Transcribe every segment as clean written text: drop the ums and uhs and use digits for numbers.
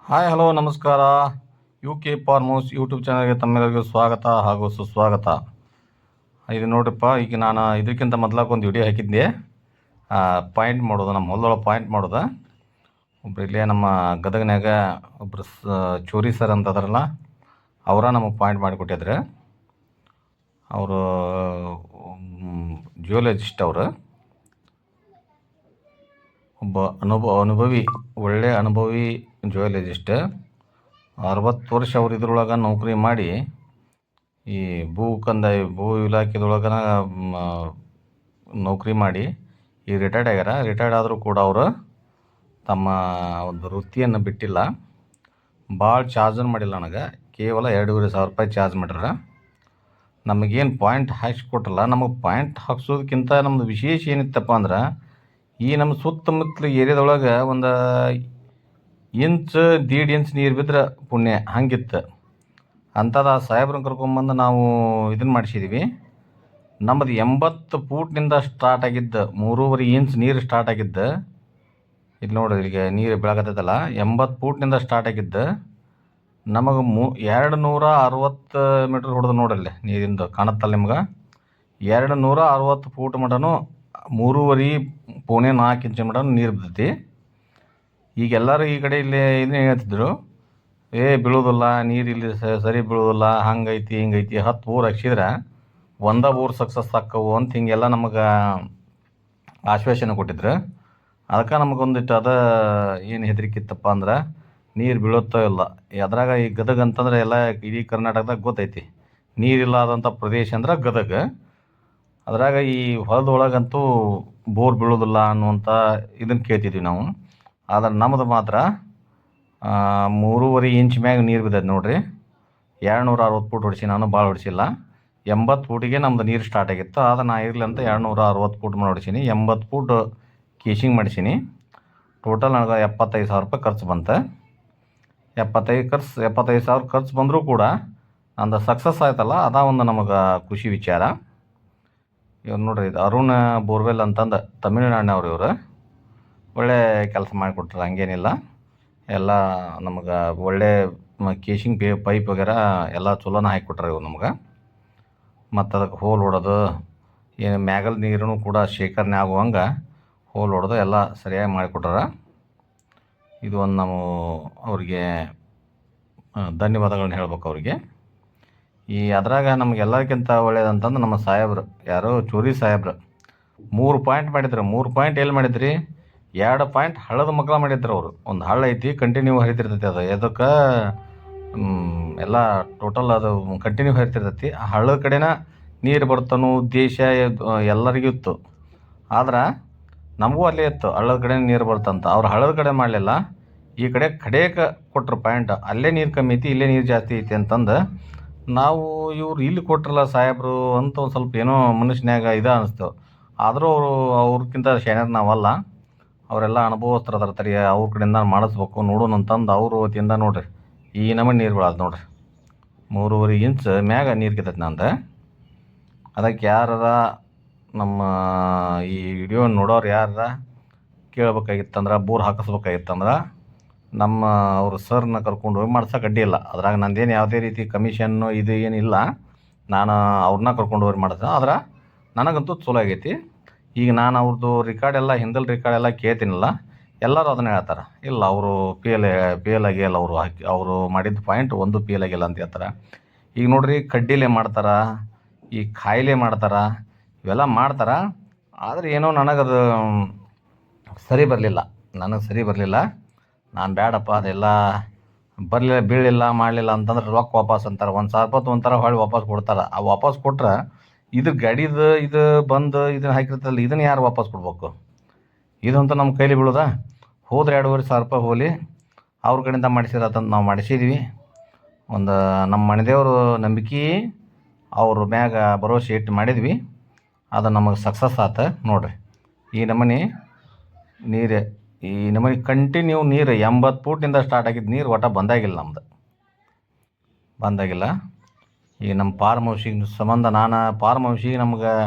Hi hello ನಮಸ್ಕಾರ. UK farm house YouTube ಚಾನಲ್ಗೆ ತಮ್ಮೆಲ್ಲರಿಗೂ ಸ್ವಾಗತ ಹಾಗೂ ಸುಸ್ವಾಗತ. ಇದು ನೋಡ್ರಿಪ್ಪ, ಈಗ ನಾನು ಇದಕ್ಕಿಂತ ಮೊದಲಾಗ ಒಂದು ವಿಡಿಯೋ ಹಾಕಿದ್ದೆ, ಪಾಯಿಂಟ್ ಮಾಡೋದು, ನಮ್ಮ ಹೊಲದೊಳಗೆ ಪಾಯಿಂಟ್ ಮಾಡೋದು. ಒಬ್ರು ಇಲ್ಲೇ ನಮ್ಮ ಗದಗನ್ಯಾಗ ಒಬ್ಬರು ಚೋರಿ ಸರ್ ಅಂತ ಅದಾರಲ್ಲ, ಅವರ ನಮಗೆ ಪಾಯಿಂಟ್ ಮಾಡಿಕೊಟ್ಟಿದ್ರು. ಅವರು ಜಿಯೋಲಜಿಸ್ಟ್. ಅವರು ಒಬ್ಬ ಒಳ್ಳೆಯ ಅನುಭವಿ ಜಿಯೋಲಜಿಸ್ಟ್. 60 ವರ್ಷ ಅವ್ರು ಇದ್ರೊಳಗೆ ನೌಕರಿ ಮಾಡಿ ಈ ಭೂ ಇಲಾಖೆದೊಳಗೆ ನೌಕರಿ ಮಾಡಿ ಈ ರಿಟೈರ್ಡ್ ಆಗ್ಯಾರ. ರಿಟೈರ್ಡ್ ಆದರೂ ಕೂಡ ಅವರು ತಮ್ಮ ಒಂದು ವೃತ್ತಿಯನ್ನು ಬಿಟ್ಟಿಲ್ಲ. ಭಾಳ ಚಾರ್ಜನ್ನು ಮಾಡಿಲ್ಲ ನನಗೆ, ಕೇವಲ 2,500 ರೂಪಾಯಿ ಚಾರ್ಜ್ ಮಾಡ್ಯಾರ. ನಮಗೇನು ಪಾಯಿಂಟ್ ಹಾಕ್ಸ್ಕೊಟ್ರಲ್ಲ, ನಮಗೆ ಪಾಯಿಂಟ್ ಹಾಕ್ಸೋದಕ್ಕಿಂತ ನಮ್ಮದು ವಿಶೇಷ ಏನಿತ್ತಪ್ಪ ಅಂದ್ರೆ, ಈ ನಮ್ಮ ಸುತ್ತಮುತ್ತಲ ಏರಿಯಾದೊಳಗೆ ಒಂದು ದೀಡ್ ಇಂಚ್ ನೀರು ಬಿದ್ದರೆ ಪುಣ್ಯ ಹಂಗಿತ್ತು. ಅಂಥದ್ದು ಆ ಸಾಹೇಬ್ರನ್ನ ಕರ್ಕೊಂಬಂದು ನಾವು ಇದನ್ನು ಮಾಡಿಸಿದ್ದೀವಿ. ನಮ್ಮದು 80 ಫೂಟ್ನಿಂದ ಸ್ಟಾರ್ಟ್ ಆಗಿದ್ದು, 3.5 ಇಂಚ್ ನೀರು ಸ್ಟಾರ್ಟ್ ಆಗಿದ್ದು. ಇಲ್ಲಿ ನೋಡಿರಿ, ಇಲ್ಲಿಗೆ ನೀರು ಬೆಳಗತ್ತೈತಲ್ಲ, 80 ಫೂಟ್ನಿಂದ ಸ್ಟಾರ್ಟ್ ಆಗಿದ್ದು ನಮಗೆ 260 ಮೀಟ್ರ್ ಹೊಡೆದು ನೋಡ್ರಲ್ಲಿ ನೀರಿಂದು ಕಾಣುತ್ತಲ್ಲ ನಿಮ್ಗೆ. 260 ಫೂಟ್ ಮಟನೂ 3.5-4 ಇಂಚ್ ಮಟನೂ ನೀರು ಬಿದ್ದೈತಿ. ಈಗ ಎಲ್ಲರೂ ಈ ಕಡೆ ಇಲ್ಲಿ ಇದನ್ನ ಹೇಳ್ತಿದ್ರು, ಬೀಳೋದಿಲ್ಲ ನೀರು, ಇಲ್ಲಿ ಸರಿ ಬೀಳೋದಿಲ್ಲ, ಹಂಗೈತಿ ಹಿಂಗೈತಿ. 10 ಬೋರ್ ಹಾಕ್ಸಿದ್ರೆ ಒಂದೇ ಬೋರ್ ಸಕ್ಸಸ್ ಆಕ್ಕವು ಅಂತ ಹಿಂಗೆಲ್ಲ ನಮಗೆ ಆಶ್ವಾಸನೆ ಕೊಟ್ಟಿದ್ರು. ಅದಕ್ಕೆ ನಮಗೊಂದಿಟ್ಟು ಏನು ಹೆದರಿಕಿತ್ತಪ್ಪ ಅಂದ್ರೆ, ನೀರು ಬೀಳುತ್ತೋ ಇಲ್ಲ. ಅದ್ರಾಗ ಈ ಗದಗ ಅಂತಂದ್ರೆ ಎಲ್ಲ ಇಡೀ ಕರ್ನಾಟಕದಾಗ ಗೊತ್ತೈತಿ, ನೀರಿಲ್ಲದಂಥ ಪ್ರದೇಶ ಅಂದ್ರೆ ಗದಗ. ಅದ್ರಾಗ ಈ ಹೊಲದೊಳಗಂತೂ ಬೋರ್ ಬೀಳೋದಿಲ್ಲ ಅನ್ನುವಂಥ ಇದನ್ನು ಕೇಳ್ತಿದ್ವಿ ನಾವು. ಆದ್ರೆ ನಮ್ಮದು ಮಾತ್ರ 3.5 ಇಂಚ್ ಮ್ಯಾಗ ನೀರು ಬಿದ್ದೈತೆ ನೋಡಿರಿ. 260 ಫೂಟ್ ಹೊಡಿಸಿ, ನಾನು ಭಾಳ ಹೊಡಿಸಿಲ್ಲ. 80 ಫೂಟಿಗೆ ನಮ್ಮದು ನೀರು ಸ್ಟಾರ್ಟ್ ಆಗಿತ್ತು. ಆದ್ರೆ ನಾ ಇರಲಿ ಅಂತ 260 ಫೂಟ್ ಮಾಡಿ ಹೊಡಿಸೀನಿ. 80 ಫೂಟ್ ಕೇಶಿಂಗ್ ಮಾಡಿಸೀನಿ. ಟೋಟಲ್ ನನಗೆ 75,000 ರೂಪಾಯಿ ಖರ್ಚು ಬಂತು. 75,000 ಖರ್ಚು ಬಂದರೂ ಕೂಡ ನಂದು ಸಕ್ಸಸ್ ಆಯ್ತಲ್ಲ, ಒಂದು ನಮಗೆ ಖುಷಿ ವಿಚಾರ. ಇವ್ರು ನೋಡ್ರಿ, ಇದು ಅರುಣ್ ಬೋರ್ವೆಲ್ ಅಂತಂದು ತಮಿಳ್ನಾಡಿನವ್ರು. ಇವರು ಒಳ್ಳೆ ಕೆಲಸ ಮಾಡಿಕೊಟ್ರು, ಹಂಗೇನಿಲ್ಲ. ಎಲ್ಲ ನಮಗೆ ಒಳ್ಳೆ ಕೇಶಿಂಗ್ ಪೈಪ್ ವಗೇರ ಎಲ್ಲ ಚಲೋನ ಹಾಕಿಕೊಟ್ರೆ ಇವ್ರು ನಮ್ಗೆ. ಮತ್ತು ಅದಕ್ಕೆ ಹೋಲ್ ಹೊಡೋದು, ಏನು ಮ್ಯಾಗಲ್ ನೀರೂ ಕೂಡ ಶೇಖರಣೆ ಆಗುವಂಗೆ ಹೋಲ್ ಹೊಡೆದು ಎಲ್ಲ ಸರಿಯಾಗಿ ಮಾಡಿಕೊಟ್ರ. ಇದು ಒಂದು ನಾವು ಅವ್ರಿಗೆ ಧನ್ಯವಾದಗಳನ್ನ ಹೇಳ್ಬೇಕು ಅವ್ರಿಗೆ. ಅದ್ರಾಗ ನಮಗೆಲ್ಲಕ್ಕಿಂತ ಒಳ್ಳೇದಂತಂದ್ರೆ ನಮ್ಮ ಸಾಹೇಬ್ರು, ಯಾರೋ ಚೋರಿ ಸಾಹೇಬ್ರು 3 ಪಾಯಿಂಟ್ ಮಾಡಿದ್ರು. 3 ಪಾಯಿಂಟ್ ಎಲ್ಲಿ ಮಾಡಿದ್ರಿ? 2 ಪಾಯಿಂಟ್ ಹಳ್ಳದ ಮಕ್ಕಳ ಮಾಡಿದ್ರು ಅವರು. ಒಂದು ಹಳ್ಳ ಐತಿ, ಕಂಟಿನ್ಯೂ ಹರಿತಿರ್ತೈತಿ. ಅದು ಎದಕ್ಕೆ ಎಲ್ಲ ಟೋಟಲ್ ಅದು ಕಂಟಿನ್ಯೂ ಹರಿತಿರ್ತೈತಿ. ಆ ಹಳ್ಳದ ಕಡೆನ ನೀರು ಬರ್ತಾನೋ ಉದ್ದೇಶ ಎಲ್ಲರಿಗೂ ಇತ್ತು. ಆದ್ರೆ ನಮಗೂ ಅಲ್ಲೇ ಇತ್ತು, ಹಳ್ಳದ ಕಡೆ ನೀರು ಬರ್ತಂತ. ಅವ್ರು ಹಳ್ಳದ ಕಡೆ ಮಾಡಲಿಲ್ಲ, ಈ ಕಡೆಗೆ ಕೊಟ್ಟರು ಪಾಯಿಂಟ್. ಅಲ್ಲೇ ನೀರು ಕಮ್ಮಿ ಐತಿ, ಇಲ್ಲೇ ನೀರು ಜಾಸ್ತಿ ಐತಿ ಅಂತಂದು ನಾವು ಇವ್ರು ಇಲ್ಲಿ ಕೊಟ್ರಲ್ಲ ಸಾಹೇಬರು ಅಂತ ಒಂದು ಸ್ವಲ್ಪ ಏನೋ ಮನುಷ್ಯನ್ಯಾಗ ಅನಿಸ್ತು. ಆದರೂ ಅವ್ರಕ್ಕಿಂತ ಶಾಣ್ಯರು ನಾವಲ್ಲ, ಅವರೆಲ್ಲ ಅನುಭವಸ್ಥರು ಅದಾರ. ತರಿ ಅವ್ರ ಕಡೆಯಿಂದ ಮಾಡಿಸ್ಬೇಕು ನೋಡೋಣ ಅಂತಂದು ಅವ್ರ ವತಿಯಿಂದ ನೋಡ್ರಿ ಈ ನಮಗೆ ನೀರು ಬೀಳೋದು ನೋಡ್ರಿ. 3.5 ಇಂಚ್ ಮ್ಯಾಗ ನೀರು ಕಿತ್ತೈತಿ ನಂದು. ಅದಕ್ಕೆ ಯಾರ ನಮ್ಮ ಈ ವಿಡಿಯೋ ನೋಡೋರು ಯಾರ ಕೇಳ್ಬೇಕಾಗಿತ್ತಂದ್ರೆ, ಬೋರ್ ಹಾಕಿಸ್ಬೇಕಾಗಿತ್ತಂದ್ರೆ ನಮ್ಮ ಅವರು ಸರ್ನ ಕರ್ಕೊಂಡು ಹೋಗಿ ಮಾಡ್ಸೋಕೆ ಅಡ್ಡಿ ಇಲ್ಲ. ಅದ್ರಾಗ ನಂದೇನು ಯಾವುದೇ ರೀತಿ ಕಮಿಷನ್ನು ಇದು ಏನಿಲ್ಲ. ನಾನು ಅವ್ರನ್ನ ಕರ್ಕೊಂಡು ಹೋಗಿ ಮಾಡಿದೆ. ಆದ್ರೆ ನನಗಂತೂ ಚಲೋ ಆಗೈತಿ. ಈಗ ನಾನು ಅವ್ರದ್ದು ರೆಕಾರ್ಡ್ ಎಲ್ಲ, ಹಿಂದಲ್ ರೆಕಾರ್ಡ್ ಎಲ್ಲ ಕೇಳ್ತೀನಲ್ಲ, ಎಲ್ಲರೂ ಅದನ್ನೇ ಹೇಳ್ತಾರೆ. ಇಲ್ಲ ಅವರು ಪಿ ಎಲ್ ಆಗಿಲ್ಲ, ಅವರು ಮಾಡಿದ ಪಾಯಿಂಟ್ ಒಂದು ಪಿ ಎಲ್ ಆಗಿಲ್ಲ ಅಂತ ಹೇಳ್ತಾರೆ. ಈಗ ನೋಡ್ರಿ, ಕಡ್ಡಿಲೇ ಮಾಡ್ತಾರೆ, ಈ ಕಾಯಿಲೆ ಮಾಡ್ತಾರೆ, ಇವೆಲ್ಲ ಮಾಡ್ತಾರೆ. ಆದರೆ ಏನೋ ನನಗದು ಸರಿ ಬರಲಿಲ್ಲ. ನಾನು ಬೇಡಪ್ಪ ಅದೆಲ್ಲ ಬೀಳಲಿಲ್ಲ ಮಾಡಲಿಲ್ಲ ಅಂತಂದ್ರೆ ರೊಕ್ಕ ವಾಪಸ್ ಅಂತಾರೆ. 1,000 ರೂಪಾಯಿ ತೊಗೊಂತಾರೆ, ಹೊಳ್ಳಿ ವಾಪಸ್ ಕೊಡ್ತಾರೆ. ಆ ವಾಪಸ್ ಕೊಟ್ರೆ ಇದು ಗಾಡಿದು ಇದು ಬಂದು ಇದನ್ನು ಹಾಕಿರ್ತಲ್ಲ, ಇದನ್ನು ಯಾರು ವಾಪಸ್ ಕೊಡ್ಬೇಕು? ಇದಂತೂ ನಮ್ಮ ಕೈಲಿ ಬೀಳೋದಾ? ಹೋದ್ರೆ 2,500 ರೂಪಾಯಿ ಹೋಲಿ, ಅವ್ರ ಕಡೆಯಿಂದ ಮಾಡಿಸಿರತ್ತಂತ ನಾವು ಮಾಡಿಸಿದ್ವಿ. ಒಂದು ನಮ್ಮ ಮನೆದೇವರು ನಂಬಿಕೆ, ಅವ್ರ ಮ್ಯಾಗ ಭರವಸೆ ಇಟ್ಟು ಮಾಡಿದ್ವಿ. ಅದು ನಮಗೆ ಸಕ್ಸಸ್ ಆತ ನೋಡ್ರಿ. ಈ ನಮೂನಿ ಕಂಟಿನ್ಯೂ ನೀರು 80 ಫೂಟ್ನಿಂದ ಸ್ಟಾರ್ಟ್ ಆಗಿದ್ದು ನೀರು ಒಟ್ಟು ಬಂದಾಗಿಲ್ಲ. ಈಗ ನಮ್ಮ ಫಾರ್ಮ್ ಹೌಸಿಗೆ ಸಂಬಂಧ ನಾನು ಫಾರ್ಮ್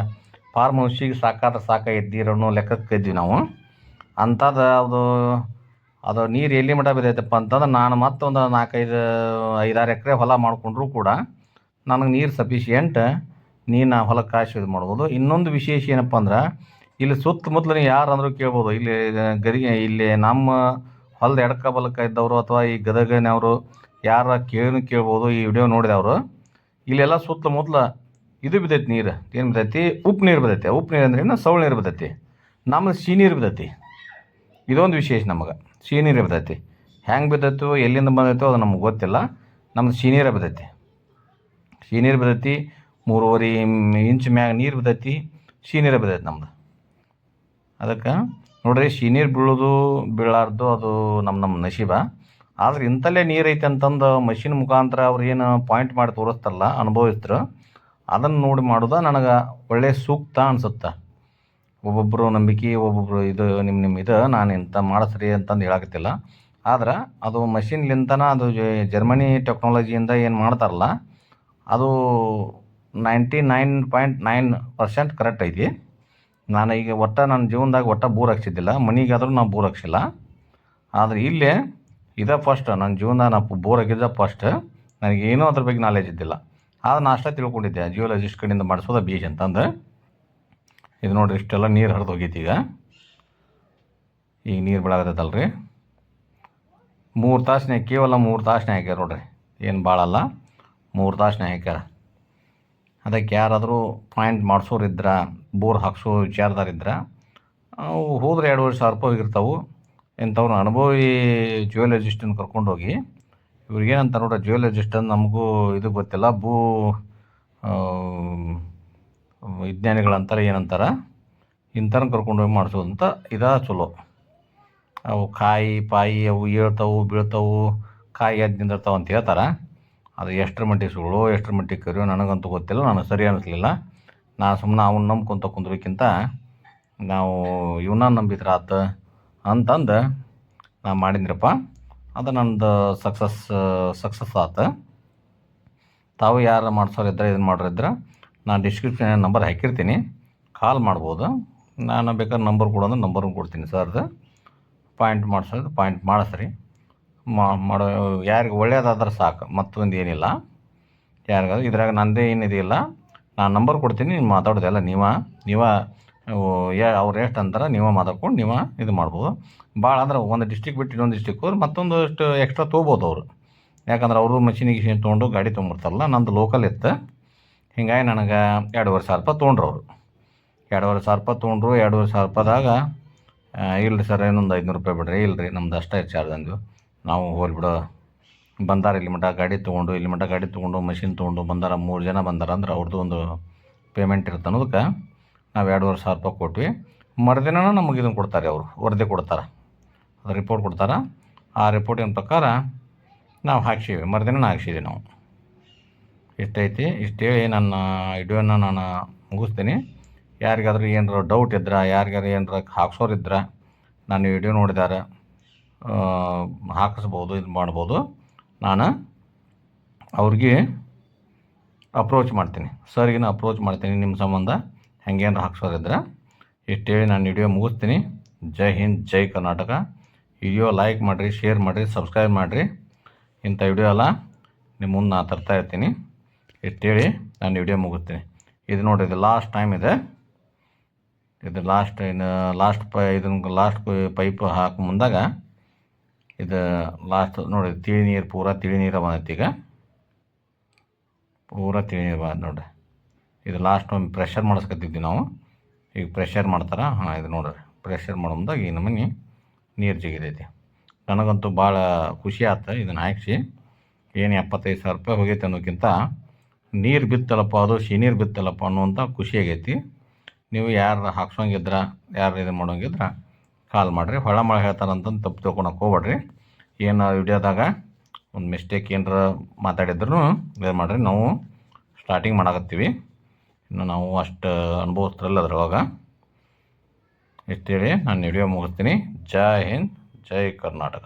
ಹೌಸಿಗೆ ಸಾಕಾಗಿದ್ದು ನೀರನ್ನು ಲೆಕ್ಕಕ್ಕೆ ಇದ್ವಿ ನಾವು. ಅಂಥದ್ದು ಅದು ಅದು ನೀರು ಎಲ್ಲಿ ಮಟ್ಟ ಬಿದ್ದೈತಪ್ಪ ಅಂತಂದ್ರೆ ನಾನು ಮತ್ತೊಂದು 5-6 ಎಕರೆ ಹೊಲ ಮಾಡಿಕೊಂಡ್ರೂ ಕೂಡ ನನಗೆ ನೀರು ಸಫಿಷಿಯೆಂಟ್ ನೀರು ಹೊಲಕ್ಕೆ ಕಾಯಿಸಿ ಇದು ಮಾಡ್ಬೋದು. ಇನ್ನೊಂದು ವಿಶೇಷ ಏನಪ್ಪ ಅಂದ್ರೆ ಇಲ್ಲಿ ಸುತ್ತಮುತ್ತಲು ನೀವು ಯಾರಂದ್ರೂ ಕೇಳ್ಬೋದು. ಇಲ್ಲಿ ನಮ್ಮ ಹೊಲದ ಎಡಕ್ಕ ಬಲಕ್ಕ ಇದ್ದವರು ಅಥವಾ ಈ ಗದಗಿನವರು ಯಾರ ಕೇಳ್ಬೋದು. ಈ ವಿಡಿಯೋ ನೋಡಿದವರು ಇಲ್ಲೆಲ್ಲ ಸುತ್ತಮುತ್ತಲ ಇದು ಬಿದ್ದೈತಿ ನೀರು. ಏನು ಬಿದ್ದೈತಿ? ಉಪ್ಪು ನೀರು ಬಿದ್ದೈತಿ. ಉಪ್ಪು ನೀರು ಅಂದ್ರೆ ಸೌಳು ನೀರು ಬಿದ್ದೈತಿ. ನಮ್ಮದು ಸಿಹಿ ನೀರು ಬಿದ್ದೈತಿ. ಇದೊಂದು ವಿಶೇಷ ನಮಗೆ. ಸಿಹಿ ನೀರು ಬಿದ್ದೈತಿ. ಹೆಂಗೆ ಬಿದ್ದೈತೋ ಎಲ್ಲಿಂದ ಬಂದೈತೋ ಅದು ನಮ್ಗೆ ಗೊತ್ತಿಲ್ಲ. ನಮ್ದು ಸಿಹಿ ನೀರು ಬಿದ್ದೈತಿ. ಸಿಹಿ ನೀರು ಬಿದ್ದೈತಿ. 3.5 ಇಂಚ್ ಮ್ಯಾಗ ನೀರು ಬಿದ್ದೈತಿ. ಸಿಹಿ ನೀರು ಬಿದ್ದೈತಿ ನಮ್ದು. ಅದಕ್ಕೆ ನೋಡ್ರಿ, ಸಿಹಿ ನೀರು ಬೀಳಾರ್ದು ಅದು ನಮ್ಮ ನಸೀಬ. ಆದ್ರೆ ಇಂಥಲ್ಲೇ ನೀರು ಐತೆ ಅಂತಂದು ಮಷಿನ್ ಮುಖಾಂತರ ಅವ್ರು ಏನು ಪಾಯಿಂಟ್ ಮಾಡಿ ತೋರಿಸ್ತಾರಲ್ಲ ಅನುಭವಿಸ್ತಾರೆ, ಅದನ್ನು ನೋಡಿ ಮಾಡೋದು ನನಗೆ ಒಳ್ಳೆಯ ಸೂಕ್ತ ಅನಿಸುತ್ತೆ. ಒಬ್ಬೊಬ್ಬರು ನಂಬಿಕೆ, ಒಬ್ಬೊಬ್ಬರು ಇದು ನಿಮ್ಮ ಇದು ನಾನು ಇಂಥ ಮಾಡಿಸ್ರಿ ಅಂತಂದು ಹೇಳಕತ್ತಿಲ್ಲ. ಆದ್ರೆ ಅದು ಮಷಿನ್ಲಿಂತನ ಅದು ಜರ್ಮನಿ ಟೆಕ್ನಾಲಜಿಯಿಂದ ಏನು ಮಾಡ್ತಾರಲ್ಲ ಅದು 99.9% ಕರೆಕ್ಟ್ ಐತಿ. ನಾನು ಈಗ ನನ್ನ ಜೀವನದಾಗ ಬೋರ್ ಹಾಕ್ಸಿದ್ದಿಲ್ಲ. ಮನೆಗಾದ್ರೂ ನಾನು ಬೋರ್ ಹಾಕ್ಸಿಲ್ಲ. ಆದರೆ ಇಲ್ಲೇ ಇದೇ ಫಸ್ಟ್ ನನ್ನ ಜೀವನದಾಗ ನಾನು ಬೋರ್ ಹಾಕಿದ್ದೆ ಫಸ್ಟ್. ನನಗೇನೂ ಅದ್ರ ಬಗ್ಗೆ ನಾಲೆಜ್ ಇದ್ದಿಲ್ಲ. ಆದ್ರೆ ನಾನು ಅಷ್ಟೇ ತಿಳ್ಕೊಂಡಿದ್ದೆ ಜಿಯೋಲಜಿಸ್ಟ್ ಕಡೆಯಿಂದ ಮಾಡಿಸೋದ ಬೀಜ ಅಂತಂದು. ಇದು ನೋಡಿರಿ, ಇಷ್ಟೆಲ್ಲ ನೀರು ಹರಿದು ಹೋಗೈತಿ. ಈಗ ನೀರು ಬೆಳಗತ್ತಲ್ರಿ. 3 ತಾಸನ್ಯಾಗ, ಕೇವಲ 3 ತಾಸನ್ಯಾಗ ಹಾಕ್ಯಾರ ನೋಡ್ರಿ. ಏನು ಭಾಳಲ್ಲ, 3 ತಾಸನ್ಯಾಗ ಹಾಕ್ಯಾರ. ಅದಕ್ಕೆ ಯಾರಾದರೂ ಪಾಯಿಂಟ್ ಮಾಡಿಸೋರಿದ್ರೆ, ಬೋರ್ ಹಾಕ್ಸೋ ವಿಚಾರದಾರಿದ್ರೆ ಹೋದ್ರೆ 2,500 ರೂಪಾಯಿ ಹೋಗಿರ್ತಾವೆ. ಇಂಥವ್ರು ಅನುಭವಿ ಜಿಯೋಲಜಿಸ್ಟನ್ನು ಕರ್ಕೊಂಡೋಗಿ, ಇವ್ರಿಗೇನಂತ ನೋಡ್ರಿ, ಜಿಯೋಲಜಿಸ್ಟ್ ಅಂತ ನಮಗೂ ಇದು ಗೊತ್ತಿಲ್ಲ, ವಿಜ್ಞಾನಿಗಳಂತಾರೆ ಏನಂತಾರೆ, ಇಂಥವ್ರನ್ನ ಕರ್ಕೊಂಡೋಗಿ ಮಾಡಿಸೋದಂತ ಇದಾ ಚಲೋ. ಅವು ಕಾಯಿ ಅವು ಏಳ್ತಾವು ಬೀಳ್ತಾವು, ಕಾಯಿ ಎದ್ದು ನಿಂದಿರ್ತಾವೆ ಅಂತ ಹೇಳ್ತಾರೆ. ಅದು ಎಷ್ಟರ ಮಟ್ಟಿಗೆ ಸುಳ್ಳು ಎಷ್ಟರ ಮಟ್ಟಿಗೆ ಕರಿಯೋ ನನಗಂತೂ ಗೊತ್ತಿಲ್ಲ. ನನಗೆ ಸರಿ ಅನ್ನಿಸ್ಲಿಲ್ಲ. ನಾನು ಸುಮ್ಮನೆ ಅವನ್ನ ನಂಬ್ಕೊಂತ ಕುಂದ್ರಕ್ಕಿಂತ ನಾವು ಇವನ್ನ ನಂಬಿದ್ರೆ ಆತು ಅಂತಂದು ನಾನು ಮಾಡಿದ್ರಪ್ಪ. ಅದು ನಂದು ಸಕ್ಸಸ್ ಆತು. ತಾವು ಯಾರು ಮಾಡ್ಸೋರಿದ್ರೆ ಇದನ್ನು ಮಾಡೋರಿದ್ರೆ ನಾನು ಡಿಸ್ಕ್ರಿಪ್ಷನ್ ನಂಬರ್ ಹಾಕಿರ್ತೀನಿ, ಕಾಲ್ ಮಾಡ್ಬೋದು. ನಾನು ಬೇಕಾದ್ರೆ ನಂಬರ್ ಕೊಡೋದು ನಂಬರ್ನು ಕೊಡ್ತೀನಿ. ಸರ್ದು ಪಾಯಿಂಟ್ ಮಾಡಿಸೋದು ಪಾಯಿಂಟ್ ಮಾಡಿಸ್ರಿ. ಮಾಡೋ ಯಾರಿಗೆ ಒಳ್ಳೇದಾದ್ರೆ ಸಾಕು, ಮತ್ತೊಂದು ಏನಿಲ್ಲ. ಯಾರಿಗಾದ್ರು ಇದ್ರಾಗ ನಂದೇ ಏನಿದೆಯಿಲ್ಲ, ನಾನು ನಂಬರ್ ಕೊಡ್ತೀನಿ, ನೀವು ಮಾತಾಡೋದೆಲ್ಲ ನೀವೇ ಅವ್ರು ಎಷ್ಟು ಅಂತಾರೆ ನೀವೇ ಮಾತಾಡ್ಕೊಂಡು ನೀವೇ ಇದು ಮಾಡ್ಬೋದು. ಭಾಳ ಅಂದ್ರೆ ಒಂದು ಡಿಸ್ಟಿಕ್ ಬಿಟ್ಟು ಇನ್ನೊಂದು ಡಿಸ್ಟಿಕ್ ಹೋದ್ರೆ ಮತ್ತೊಂದಷ್ಟು ಎಕ್ಸ್ಟ್ರಾ ತೊಗೋಬೋದು ಅವರು. ಯಾಕಂದ್ರೆ ಅವರು ಮಷಿನಿಗೆ ತೊಗೊಂಡು ಗಾಡಿ ತೊಗೊಂಬರ್ತಾರಲ್ಲ. ನಂದು ಲೋಕಲ್ ಇತ್ತು. ಹಿಂಗಾಗಿ ನನಗೆ 2,500 ರೂಪಾಯಿ ತೊಗೊಂಡ್ರು ಅವರು. 2,500 ರೂಪಾಯಿ ತೊಗೊಂಡ್ರು. 2,500 ರೂಪಾಯಿದಾಗ ಇಲ್ಲರಿ ಸರ್, ಇನ್ನೊಂದು 500 ರೂಪಾಯಿ ಬಿಡ್ರಿ. ಇಲ್ಲರಿ, ನಮ್ದು ಅಷ್ಟೇ ಚಾರ್ಜ್ ಅಂದ್ವಿ. ನಾವು ಹೋಗ್ಲಿ ಬಿಡು, ಬಂದಾರ ಇಲ್ಲಿ ಮಟ್ಟ ಗಾಡಿ ತೊಗೊಂಡು ಮಷಿನ್ ತೊಗೊಂಡು ಬಂದಾರ, 3 ಜನ ಬಂದಾರ ಅಂದ್ರೆ ಅವ್ರದ್ದು ಒಂದು ಪೇಮೆಂಟ್ ಇರುತ್ತೆ ಅನ್ನೋದಕ್ಕೆ ನಾವು 2,500 ರೂಪಾಯಿ ಕೊಟ್ವಿ. ಮರುದಿನ ನಮಗೆ ಇದನ್ನು ಕೊಡ್ತಾರೆ, ಅವರು ವರದಿ ಕೊಡ್ತಾರೆ, ಅದು ರಿಪೋರ್ಟ್ ಕೊಡ್ತಾರೆ. ಆ ರಿಪೋರ್ಟಿನ ಪ್ರಕಾರ ನಾವು ಹಾಕ್ಸೀವಿ, ಮರುದಿನ ಹಾಕ್ಸಿದ್ವಿ ನಾವು. ಇಷ್ಟೈತಿ. ಇಷ್ಟು ಹೇಳಿ ನನ್ನ ವಿಡಿಯೋನ ನಾನು ಮುಗಿಸ್ತೀನಿ. ಯಾರಿಗಾದ್ರೂ ಏನಾರ ಡೌಟ್ ಇದ್ರೆ, ಯಾರಿಗಾರು ಏನಾರ ಹಾಕ್ಸೋರಿದ್ರೆ ನಾನು ವಿಡಿಯೋ ನೋಡಿದಾರೆ ಹಾಕಿಸ್ಬೋದು, ಇದು ಮಾಡ್ಬೋದು. ನಾನು ಅವ್ರಿಗೆ ಅಪ್ರೋಚ್ ಮಾಡ್ತೀನಿ, ಸರ್ಗಿನ ಅಪ್ರೋಚ್ ಮಾಡ್ತೀನಿ ನಿಮ್ಮ ಸಂಬಂಧ ಹೆಂಗೇನಾರು ಹಾಕ್ಸೋರಿದ್ರೆ. ಇಷ್ಟು ಹೇಳಿ ನಾನು ವಿಡಿಯೋ ಮುಗಿಸ್ತೀನಿ. ಜೈ ಹಿಂದ್, ಜೈ ಕರ್ನಾಟಕ. ವಿಡಿಯೋ ಲೈಕ್ ಮಾಡಿರಿ, ಶೇರ್ ಮಾಡಿರಿ, ಸಬ್ಸ್ಕ್ರೈಬ್ ಮಾಡಿರಿ. ಇಂಥ ವಿಡಿಯೋ ಎಲ್ಲ ನಿಮ್ಮ ಮುಂದೆ ನಾನು ತರ್ತಾ ಇರ್ತೀನಿ. ಇಷ್ಟು ಹೇಳಿ ನಾನು ವಿಡಿಯೋ ಮುಗಿಸ್ತೀನಿ. ಇದು ನೋಡಿ, ಇದು ಲಾಸ್ಟ್ ಟೈಮ್ ಇದೆ. ಇದು ಲಾಸ್ಟ್ ಪೈಪ್ ಹಾಕಿ ಮುಂದಾಗ ಇದು ಲಾಸ್ಟ್ ನೋಡಿ. ಪೂರಾ ತಿಳಿ ನೀರು ಬಂದೈತಿ. ಈಗ ಪೂರಾ ತಿಳಿ ನೀರು ಬಂದೈತೆ ನೋಡಿರಿ. ಇದು ಲಾಸ್ಟ್ ಒಂದು ಪ್ರೆಷರ್ ಮಾಡಿಸ್ಕೊತಿದ್ವಿ ನಾವು. ಈಗ ಪ್ರೆಷರ್ ಮಾಡ್ತಾರೆ. ಇದು ನೋಡಿರಿ, ಪ್ರೆಷರ್ ಮಾಡೋ ಮುಂದಾಗ ಈ ನಮೂನಿ ನೀರು ಜಿಗಿದೈತಿ. ನನಗಂತೂ ಭಾಳ ಖುಷಿ ಆಯ್ತು ಇದನ್ನು ಹಾಕ್ಸಿ. ಏನು 75,000 ರೂಪಾಯಿ ಹೋಗೈತೆ ಅನ್ನೋಕ್ಕಿಂತ ನೀರು ಬಿತ್ತಲ್ಲಪ್ಪ, ಅದು ಸಿಹಿ ಬಿತ್ತಲ್ಲಪ್ಪ ಅನ್ನುವಂಥ ಖುಷಿ ಆಗೈತಿ. ನೀವು ಯಾರು ಹಾಕ್ಸೋಂಗಿದ್ರೆ, ಯಾರು ಇದು ಮಾಡೋಂಗಿದ್ರೆ ಕಾಲ್ ಮಾಡಿರಿ. ಹೊಳ ಹೇಳ್ತಾರಂತಂದು ತಪ್ಪು ತಿಳ್ಕೊಳಕ್ಕೆ ಹೋಗ್ಬೇಡ್ರಿ. ಏನು ವಿಡಿಯೋದಾಗ ಒಂದು ಮಿಸ್ಟೇಕ್ ಏನಾರ ಮಾತಾಡಿದ್ರು ಇದು ಮಾಡಿರಿ. ನಾವು ಸ್ಟಾರ್ಟಿಂಗ್ ಮಾಡಾಕತ್ತೀವಿ, ಇನ್ನು ನಾವು ಅಷ್ಟು ಅನುಭವಿಸ್ತಿರಲ್ಲ ಅದ್ರೊಳಗ. ಇಷ್ಟೇಳಿ ನಾನು ವಿಡಿಯೋ ಮುಗಿಸ್ತೀನಿ. ಜೈ ಹಿಂದ್, ಜೈ ಕರ್ನಾಟಕ.